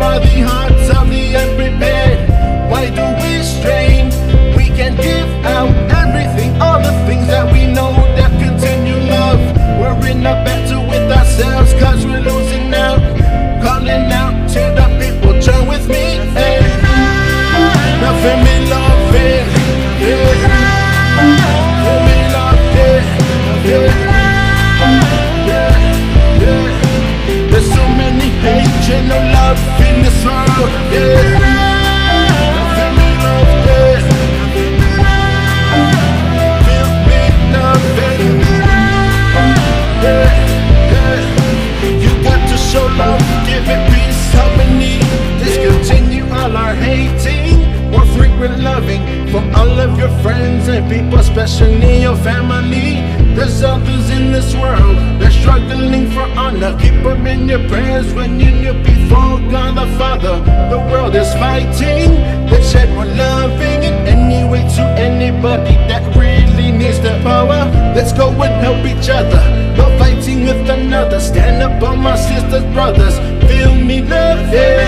are the hearts of the unprepared. Why do we strain? We can give out everything, all the things that we know that continue love. We're in a battle with ourselves, cause we're losing out. Calling out to the people, join with me, hey. Nothing me love it, yeah. Feel me love it, yeah. There's so many hate and no love in this world, yeah. Nothing me love it, feel me love it, yeah. You got to show love, give it peace, harmony. Discontinue all our hating, more frequent loving from all of your friends and people, especially your family. There's others in this world, they're struggling for honor. Keep them in your prayers when you kneel before God the Father. The world is fighting, let's shed more loving in any way to anybody that really needs the power. Let's go and help each other, no fighting with another. Stand up on my sisters, brothers, feel me love, yeah.